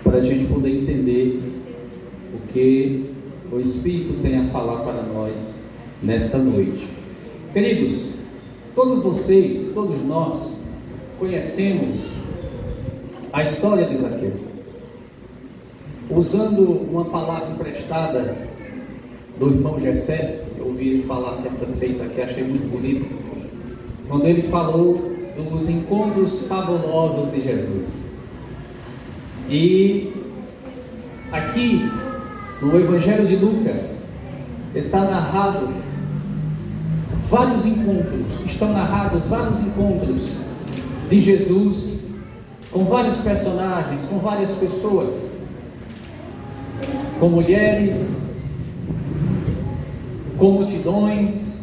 para a gente poder entender o que o Espírito tem a falar para nós nesta noite. Queridos, todos vocês, todos nós, conhecemos a história de Zaqueu. Usando uma palavra emprestada do irmão Gessé, eu ouvi ele falar certa feita que achei muito bonito, quando ele falou dos encontros fabulosos de Jesus. E aqui no Evangelho de Lucas estão narrados vários encontros de Jesus com vários personagens, com várias pessoas, com mulheres, com multidões,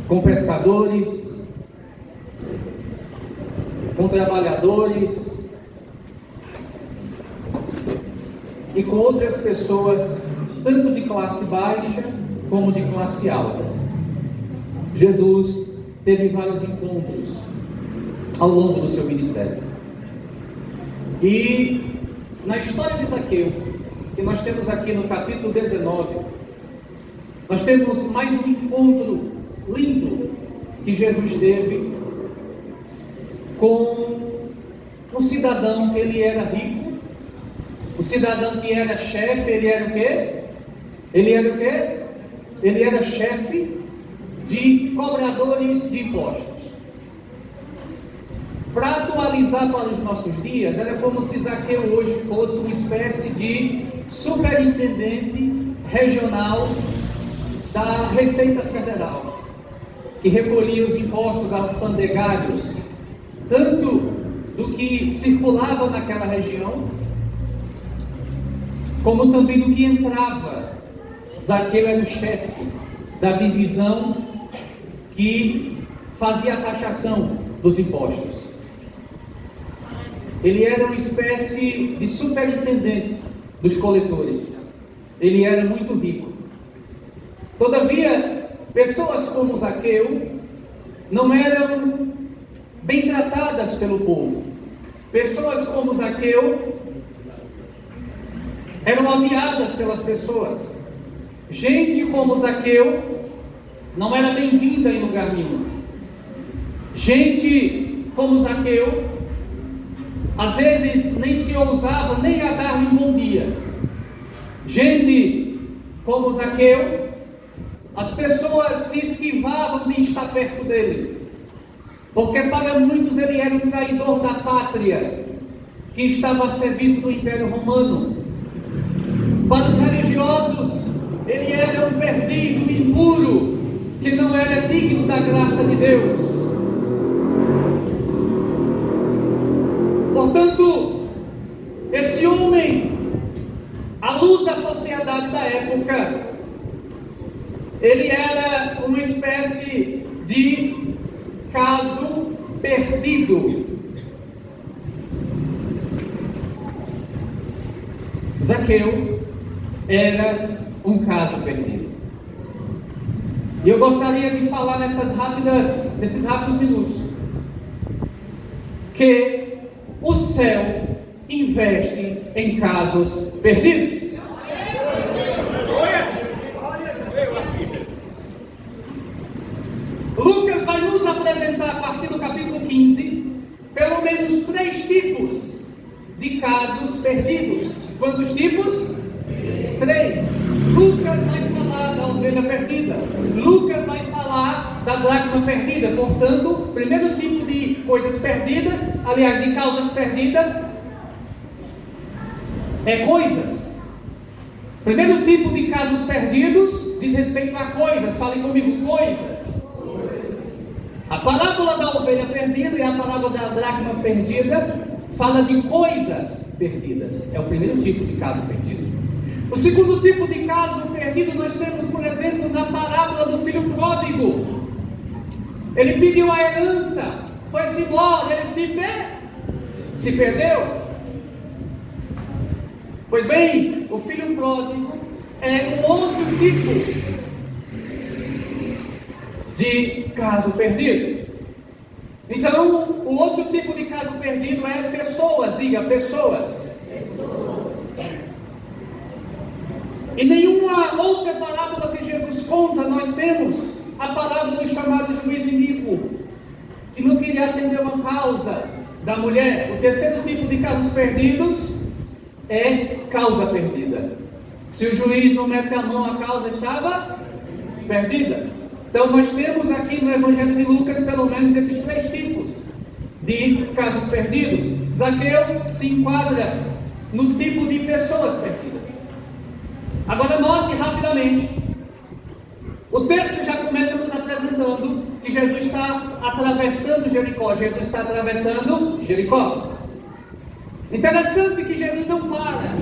com pescadores, com trabalhadores e com outras pessoas, tanto de classe baixa como de classe alta. Jesus teve vários encontros ao longo do seu ministério. E na história de Zaqueu, que nós temos aqui no capítulo 19, nós temos mais um encontro lindo que Jesus teve com um cidadão que ele era rico, o cidadão que era chefe. Ele era o quê? Ele era chefe de cobradores de impostos. Para atualizar para os nossos dias, era como se Zaqueu hoje fosse uma espécie de superintendente regional da Receita Federal, que recolhia os impostos alfandegários, tanto do que circulava naquela região, como também do que entrava. Zaqueu era o chefe da divisão que fazia a taxação dos impostos. Ele era uma espécie de superintendente dos coletores. Ele era muito rico. Todavia, pessoas como Zaqueu não eram bem tratadas pelo povo. Pessoas como Zaqueu eram odiadas pelas pessoas. Gente como Zaqueu não era bem-vinda em lugar nenhum. Gente como Zaqueu às vezes nem se ousava nem a dar-lhe um bom dia. Gente como Zaqueu, as pessoas se esquivavam de estar perto dele, porque para muitos ele era um traidor da pátria, que estava a serviço do Império Romano. Para os religiosos, ele era um perdido, impuro, que não era digno da graça de Deus. Portanto, este homem, à luz da sociedade da época, ele era uma espécie de caso perdido. Zaqueu era um caso perdido. E eu gostaria de falar nesses rápidos minutos que o céu investe em casos perdidos. Lucas vai nos apresentar, a partir do capítulo 15, pelo menos 3 tipos de casos perdidos. Quantos tipos? 3. Lucas vai falar da ovelha perdida. Lucas vai falar da dracma perdida. Portanto, o primeiro tipo de coisas perdidas, aliás, de causas perdidas, é coisas. Primeiro tipo de casos perdidos diz respeito a coisas. Fale comigo, coisas. A parábola da ovelha perdida e a parábola da dracma perdida fala de coisas perdidas. É o primeiro tipo de caso perdido. O segundo tipo de caso perdido nós temos, por exemplo, na parábola do filho pródigo. Ele pediu a herança, foi-se embora, ele se perdeu. Pois bem, o filho pródigo é um outro tipo de caso perdido. Então, o outro tipo de caso perdido é pessoas. Diga, pessoas. E nenhuma outra parábola que Jesus conta, nós temos a parábola do chamado juiz iníquo, que não queria atender uma causa da mulher. O terceiro tipo de casos perdidos é causa perdida. Se o juiz não mete a mão, a causa estava perdida. Então nós temos aqui no Evangelho de Lucas pelo menos esses três tipos de casos perdidos. Zaqueu se enquadra no tipo de pessoas perdidas. Agora note rapidamente, o texto já começa nos apresentando que Jesus está atravessando Jericó. Jesus está atravessando Jericó. Interessante que Jesus não para.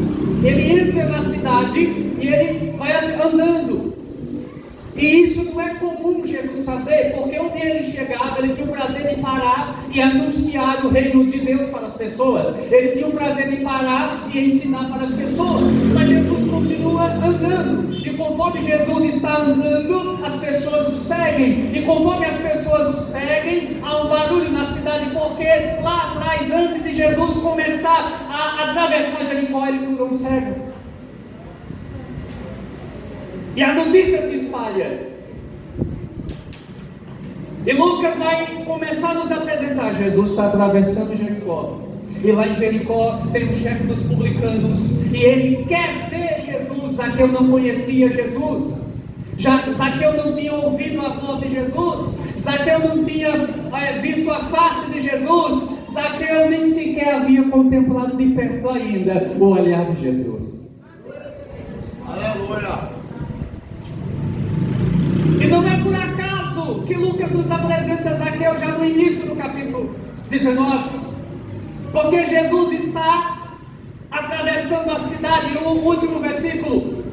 Ele entra na cidade e ele vai andando. E isso não é comum Jesus fazer, porque onde ele chegava, ele tinha o prazer de parar e anunciar o reino de Deus para as pessoas. Ele tinha o prazer de parar e ensinar para as pessoas. Mas Jesus continua andando. E conforme Jesus está andando, as pessoas o seguem. E conforme as pessoas o seguem, há um barulho na cidade, porque lá atrás, antes de Jesus começar a atravessar Jericó, ele curou um cego. E a notícia se espalha. E Lucas vai começar a nos apresentar. Jesus está atravessando Jericó. E lá em Jericó tem o chefe dos publicanos. E ele quer ver Jesus. Zaqueu não conhecia Jesus. Zaqueu não tinha ouvido a voz de Jesus. Zaqueu não tinha visto a face de Jesus. Zaqueu nem sequer havia contemplado de perto ainda o olhar de Jesus. Aleluia! E não é por acaso que Lucas nos apresenta Zaqueu já no início do capítulo 19, porque Jesus está atravessando a cidade. E o último versículo,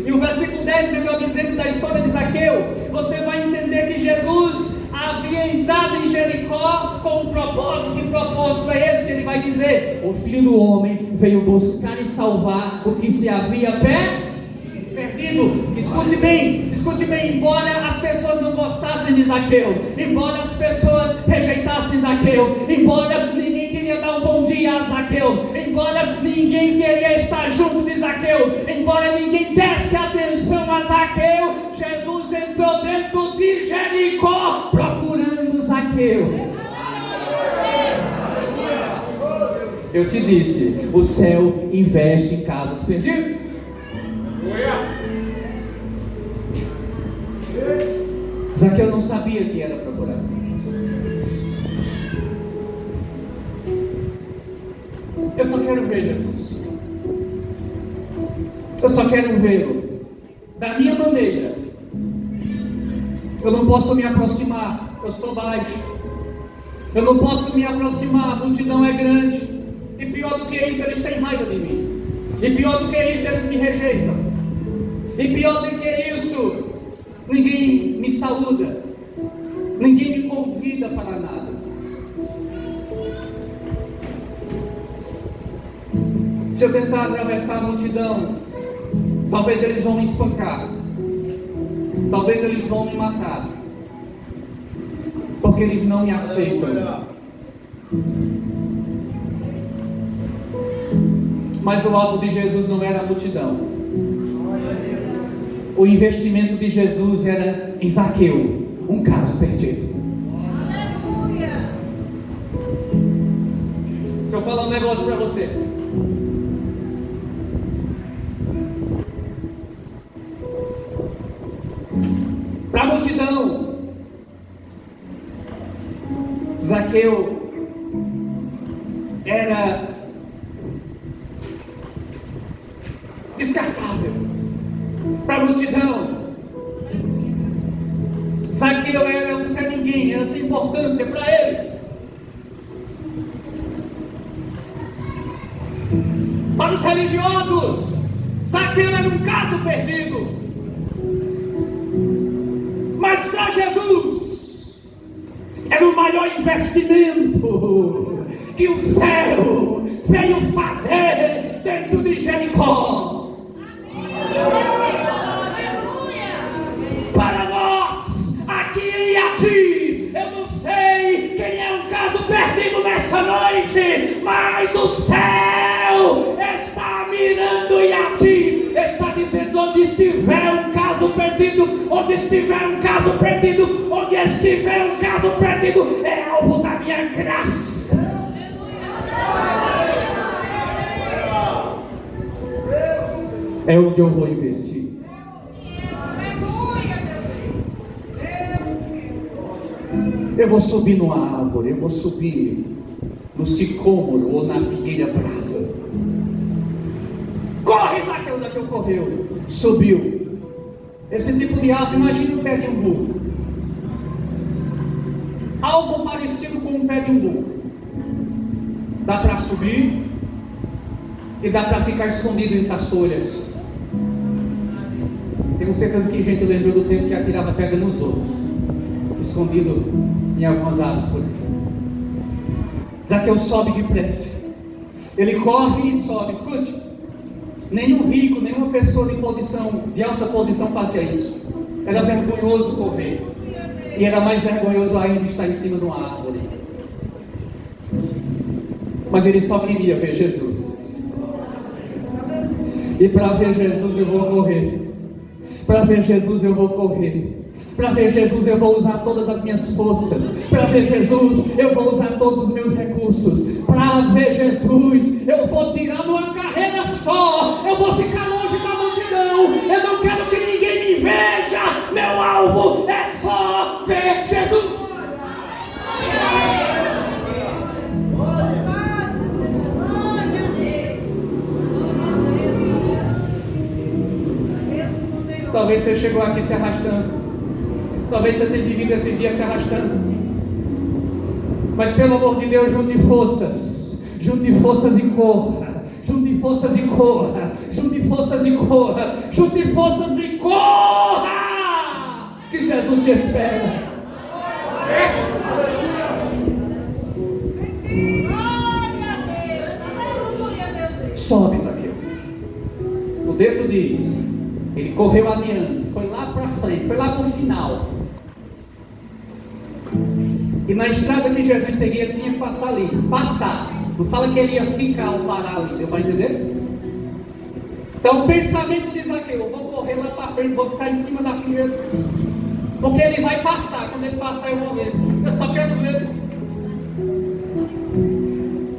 e o versículo 10, melhor dizendo, da história de Zaqueu, você vai entender que Jesus havia entrado em Jericó com um propósito. Que propósito é esse? Ele vai dizer: o Filho do Homem veio buscar e salvar o que se havia perdido. Escute bem, embora as pessoas não gostassem de Zaqueu, embora as pessoas rejeitassem Zaqueu, embora ninguém queria dar um bom dia a Zaqueu, embora ninguém queria estar junto de Zaqueu, embora ninguém desse atenção a Zaqueu, Jesus entrou dentro de Jericó procurando Zaqueu. Eu te disse, o céu investe em casos perdidos. Zaqueu não sabia que era procurado. Eu só quero ver Jesus. Eu só quero vê-lo da minha maneira. Eu não posso me aproximar, eu sou baixo. Eu não posso me aproximar, a multidão é grande. E pior do que isso, eles têm raiva de mim. E pior do que isso, eles me rejeitam. E pior do que isso, ninguém me saúda, ninguém me convida para nada. Se eu tentar atravessar a multidão, talvez eles vão me espancar, talvez eles vão me matar, porque eles não me aceitam. Mas o alvo de Jesus não era a multidão. O investimento de Jesus era em Zaqueu, um caso perdido. Aleluia! Deixa eu falar um negócio para você. Para a multidão, Zaqueu era descartável. Para a multidão, Zaqueu era um ser ninguém, era sem importância para eles. Para os religiosos, Zaqueu era um caso perdido. Mas para Jesus, era o maior investimento que o céu veio fazer dentro de Jericó. Para nós, aqui e aqui, eu não sei quem é mas o céu está mirando e a ti está dizendo: onde estiver um caso perdido, onde estiver um caso perdido, onde estiver um caso perdido, é alvo da minha graça. É onde eu vou investir. Eu vou subir numa árvore, eu vou subir no sicômoro ou na figueira brava. Corre, Zaqueu! Zaqueu correu, subiu. Esse tipo de árvore, imagina o pé de um burro. Algo parecido com o pé de um burro. Dá para subir e dá para ficar escondido entre as folhas. Tenho certeza que gente lembrou do tempo que atirava pedra nos outros, escondido em algumas árvores por aí. Zaqueu sobe depressa. Ele corre e sobe. Escute, nenhum rico, nenhuma pessoa de alta posição fazia isso. Era vergonhoso correr. E era mais vergonhoso ainda estar em cima de uma árvore. Mas ele só queria ver Jesus. E para ver Jesus eu vou correr. Para ver Jesus eu vou correr. Para ver Jesus eu vou usar todas as minhas forças. Para ver Jesus eu vou usar todos os meus recursos. Para ver Jesus eu vou tirar uma carreira só. Eu vou ficar longe da multidão. Eu não quero que ninguém me veja. Meu alvo é só ver Jesus. Talvez você chegou aqui se arrastando. Talvez você tenha vivido esses dias se arrastando. Mas pelo amor de Deus, junte forças. Junte forças e corra. Junte forças e corra. Junte forças e corra. Junte forças e corra. Que Jesus te espera. Sobe, Zaqueu. O texto diz: ele correu adiante, foi lá para frente, foi lá para o final. E na estrada que Jesus seguia, ele tinha que passar ali. Passar. Não fala que ele ia ficar ou parar ali. Deu para entender? Então o pensamento de Zaqueu: eu vou correr lá para frente, vou ficar em cima da figueira. Porque ele vai passar. Quando ele passar eu vou ver. Eu só quero ver.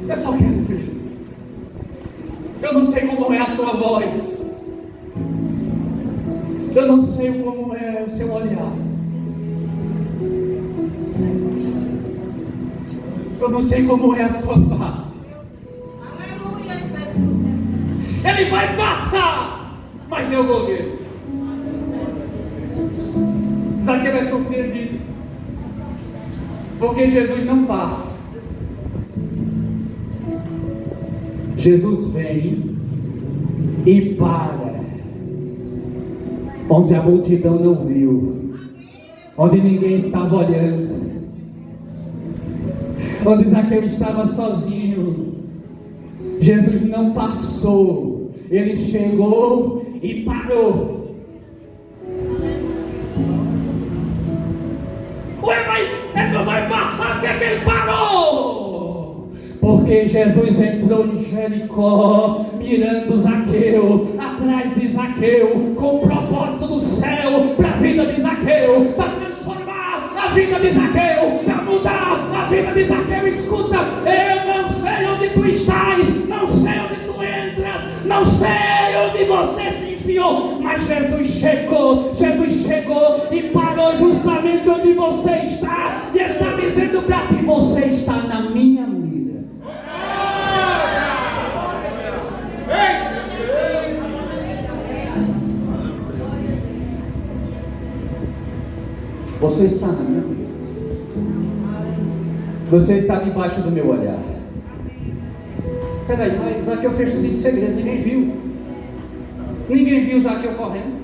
Eu só quero ver. Eu não sei como é a sua voz. Eu não sei como é o seu olhar. Eu não sei como é a sua face. Aleluia, Jesus. Ele vai passar, mas eu vou ver. Zaqueu é surpreendido, porque Jesus não passa. Jesus vem e para onde a multidão não viu, onde ninguém estava olhando, onde Zaqueu estava sozinho. Jesus não passou, ele chegou e parou. Ué, mas ele não vai passar, por que é que ele parou? Porque Jesus entrou em Jericó, mirando Zaqueu, atrás de Zaqueu, com o propósito do céu para a vida de Zaqueu, para transformar a vida de Zaqueu, para mudar a vida de Zaqueu. Escuta, eu não sei onde tu estás, não sei onde tu entras, não sei onde você se enfiou, mas Jesus chegou e parou justamente onde você está, e está dizendo para ti: você está na minha mira. Você está na minha mira. Você está debaixo do meu olhar. Peraí, mas Zaqueu fez tudo isso em segredo, ninguém viu. Ninguém viu Zaqueu correndo.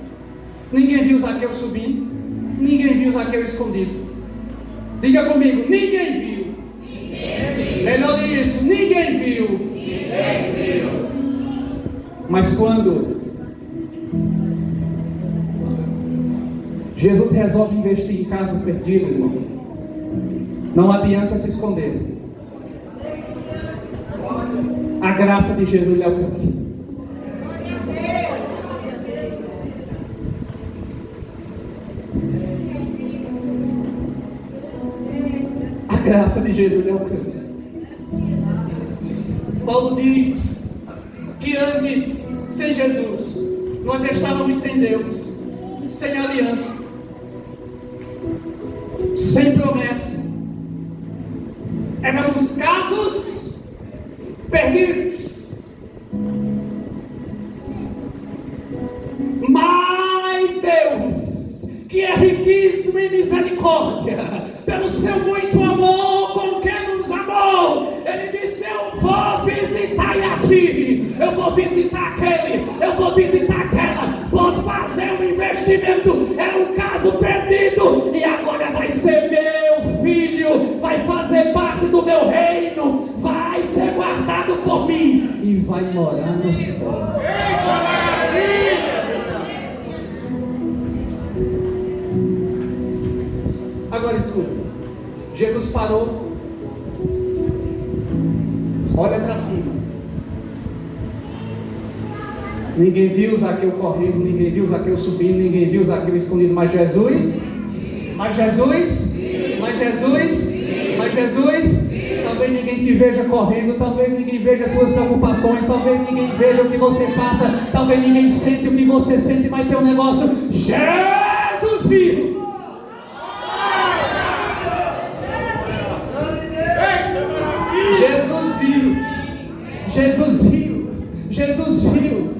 Ninguém viu Zaqueu subindo. Ninguém viu Zaqueu escondido. Diga comigo: ninguém viu. Melhor isso, ninguém viu. Mas quando Jesus resolve investir em caso perdido, irmão, não adianta se esconder. graça de Jesus lhe alcança. A graça de Jesus lhe alcança. Paulo diz que antes, sem Jesus, nós estávamos sem Deus, sem aliança, sem promessa. Éramos casos perdidos. Mas Deus, que é riquíssimo em misericórdia, pelo seu muito amor com que nos amou, Ele disse: eu vou visitar aqui, eu vou visitar aquele, eu vou visitar aquela, vou fazer um investimento. É um caso perdido e agora vai ser meu filho, vai fazer parte do meu reino, vai ser guardado por mim e vai morar no céu. Agora escuta, Jesus parou, olha para cima. Ninguém viu Zaqueu correndo, ninguém viu Zaqueu subindo, ninguém viu Zaqueu escondido, mas Jesus, talvez ninguém te veja correndo, talvez ninguém veja as suas preocupações, talvez ninguém veja o que você passa, talvez ninguém sente o que você sente, mas tem um negócio: Jesus viu. Jesus viu.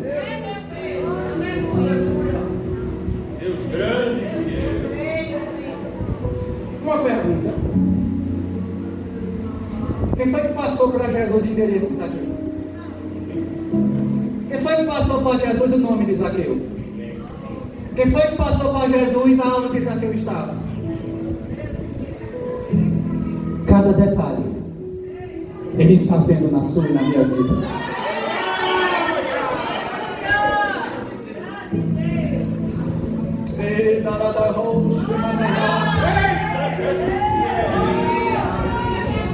Uma pergunta: quem foi que passou para Jesus o endereço de Zaqueu? Quem foi que passou para Jesus o nome de Zaqueu? Quem foi que passou para Jesus a aula que Zaqueu estava? Cada detalhe Ele está vendo na sua e na minha vida.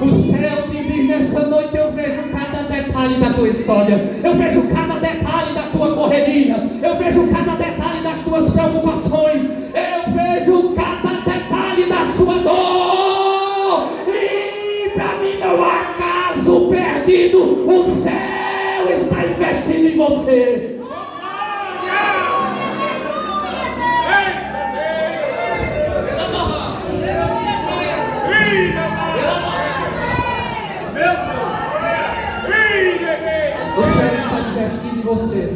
O céu te diz: nessa noite eu vejo cada detalhe da tua história, eu vejo cada detalhe da tua correria, eu vejo cada detalhe das tuas preocupações, eu vejo cada detalhe da sua dor. E para mim não há caso perdido, o céu está investindo em você. O céu está investindo em você.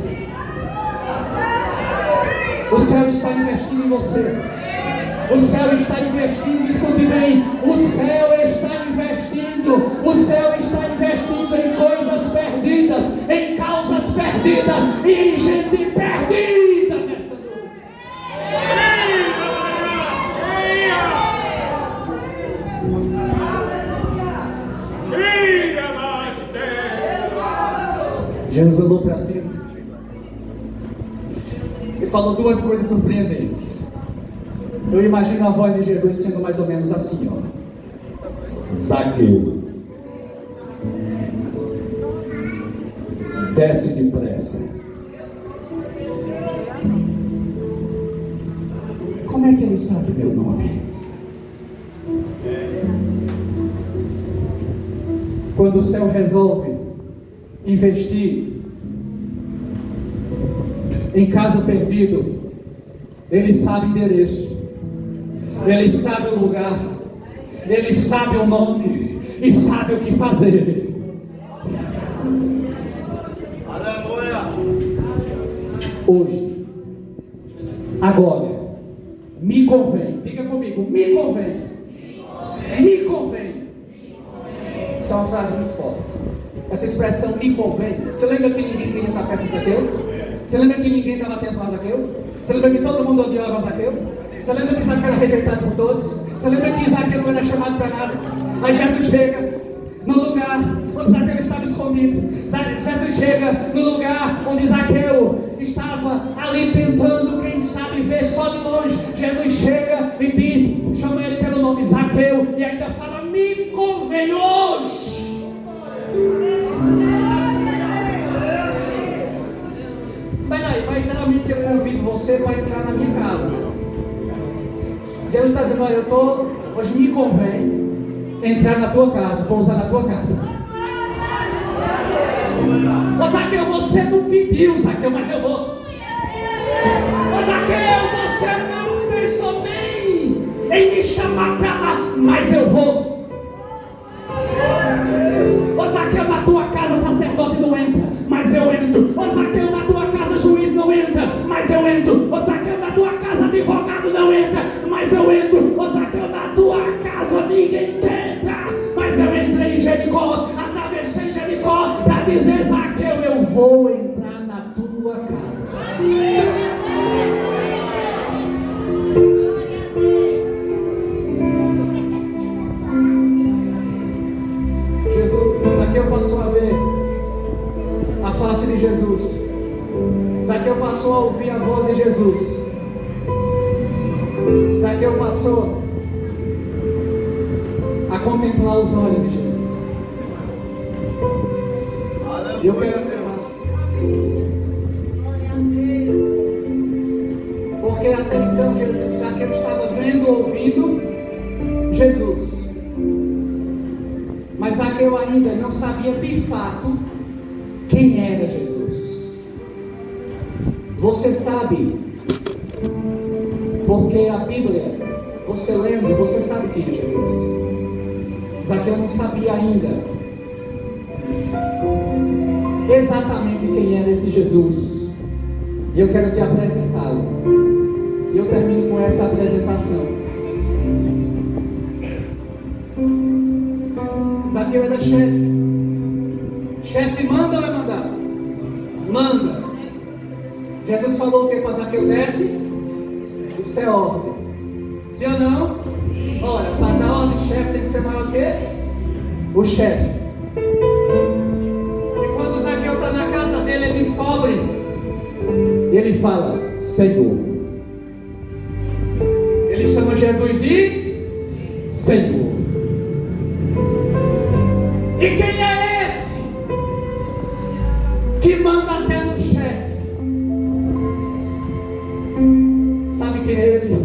O céu está investindo em você. O céu está investindo, escute bem. O céu está investindo. O céu está investindo em coisas perdidas, em causas perdidas e em gente perdida nesta noite. Jesus olhou para cima e falou duas coisas surpreendentes. Eu imagino a voz de Jesus sendo mais ou menos assim, ó: Zaqueu, desce depressa. Como é que ele sabe meu nome? Quando o céu resolve investir em caso perdido, Ele sabe o endereço, Ele sabe o lugar, Ele sabe o nome e sabe o que fazer. Aleluia. Hoje, agora, me convém, diga comigo, me convém, me convém. Essa é uma frase muito forte. Essa expressão me convém. Você lembra que ninguém queria estar perto de Zaqueu? Você lembra que ninguém dava atenção a Zaqueu? Você lembra que todo mundo odiava Zaqueu? Você lembra que Zaqueu era rejeitado por todos? Você lembra que Zaqueu não era chamado para nada? Aí Jesus chega no lugar onde Zaqueu estava escondido. Jesus chega no lugar onde Zaqueu estava ali tentando, quem sabe, ver só de longe. Jesus chega e diz, chama ele pelo nome, Zaqueu, e ainda fala: me convém hoje. você para entrar na minha casa. Jesus está dizendo, olha, hoje me convém entrar na tua casa, pousar na tua casa. Ô Zaqueu, você não pediu, Zaqueu, mas eu vou. Ô Zaqueu, você não pensou bem em me chamar para lá, mas eu vou. Ô Zaqueu, na tua casa sacerdote não entra, mas eu entro. Ô Zaqueu, na tua casa juiz não entra, mas eu entro. Ô Zaqueu, na tua casa advogado não entra, mas eu entro. Ô Zaqueu, na tua casa ninguém quer entrar, mas eu entrei em Jericó, atravessei Jericó para dizer, Zaqueu, eu vou entrar na tua casa. Zaqueu passou a ver a face de Jesus. Zaqueu passou a ouvir a voz de Jesus. Zaqueu passou a contemplar os olhos de Jesus. E eu quero encerrar, porque até então Zaqueu estava vendo, ouvindo Jesus. Mas Zaqueu ainda não sabia de fato quem era Jesus. Você sabe, porque a Bíblia, você lembra, você sabe quem é Jesus. Zaqueu não sabia ainda exatamente quem era esse Jesus. E eu quero te apresentá-lo. E eu termino com essa apresentação. Zaqueu era chefe. Chefe manda ou vai mandar? Manda. Jesus falou o que para Zaqueu? Desce. Isso é ordem. Sim ou não? Olha, para dar ordem de chefe tem que ser maior que o chefe. E quando Zaqueu está na casa dele, ele descobre. Ele fala, Senhor. Ele chama Jesus de Senhor. E quem é esse que manda até no chefe? Sabe quem é ele?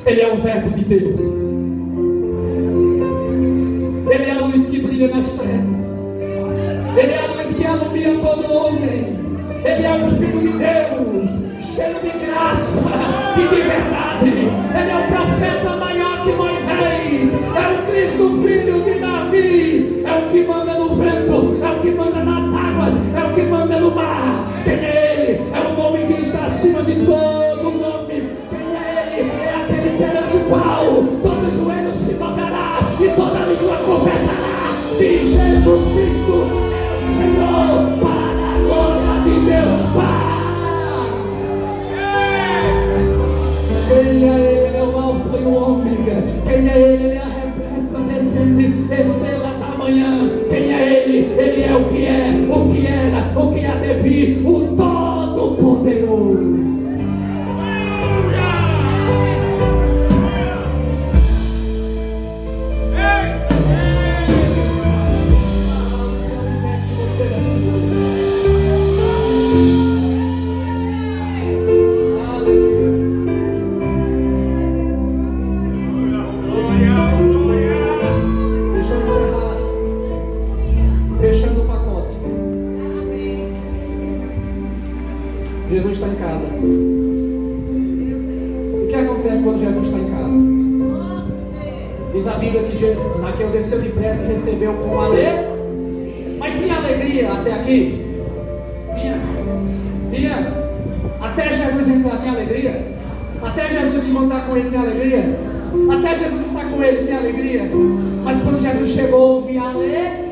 Ele é o Verbo de Deus. Ele é a luz que brilha nas trevas. Ele é a luz que alumia todo homem. Ele é o Filho de Deus, cheio de graça e de verdade. Ele é o profeta maior que Moisés. É o Cristo, filho de Davi. É o que manda no vento, é o que manda nas águas, é o que manda no mar. Quem é ele? É o nome que está acima de todo nome. Quem é ele? É aquele perante o qual todo joelho se dobrará e toda língua confessará que Jesus Cristo é o Senhor, para a glória de Deus Pai. Quem é ele? Ele é o Alfa e o Ômega. Quem é ele? Ele é a resplandecente estrela da manhã. Quem é ele? Ele é o que era, o que há de vir, o Todo-Poderoso. Jesus está em casa. O que acontece quando Jesus está em casa? Diz a Bíblia que Zaqueu desceu depressa e recebeu com alegria. Mas tinha alegria até aqui? Tinha. Até Jesus entrar tinha alegria? Até Jesus se encontrar com ele tinha alegria? Até Jesus estar com ele tinha alegria? Mas quando Jesus chegou, ouvi a ler.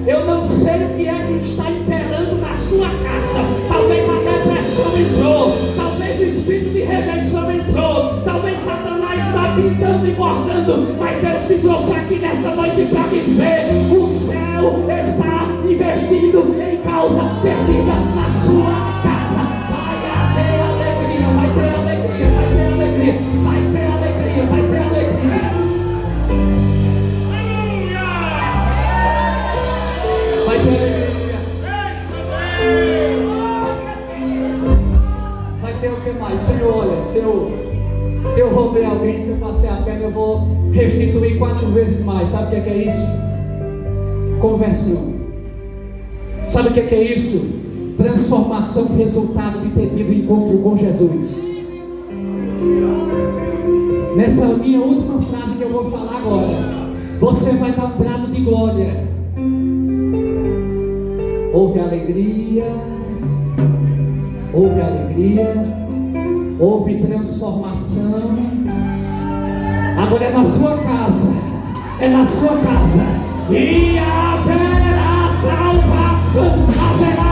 Eu não sei o que é que está imperando na sua casa. Talvez a depressão entrou, talvez o espírito de rejeição entrou, talvez Satanás está pintando e bordando, mas Deus te trouxe aqui nessa noite para dizer: o céu está investindo em causa perdida na sua casa. Vai ter alegria, vai ter alegria, vai ter alegria, vai ter alegria, vai ter alegria. eu vou restituir 4 vezes mais. Sabe o que é isso? Conversão. Sabe o que é isso? Transformação, resultado de ter tido encontro com Jesus. Nessa minha última frase que eu vou falar agora, você vai dar um brado de glória. Houve alegria, houve transformação. Agora é na sua casa, e haverá salvação, haverá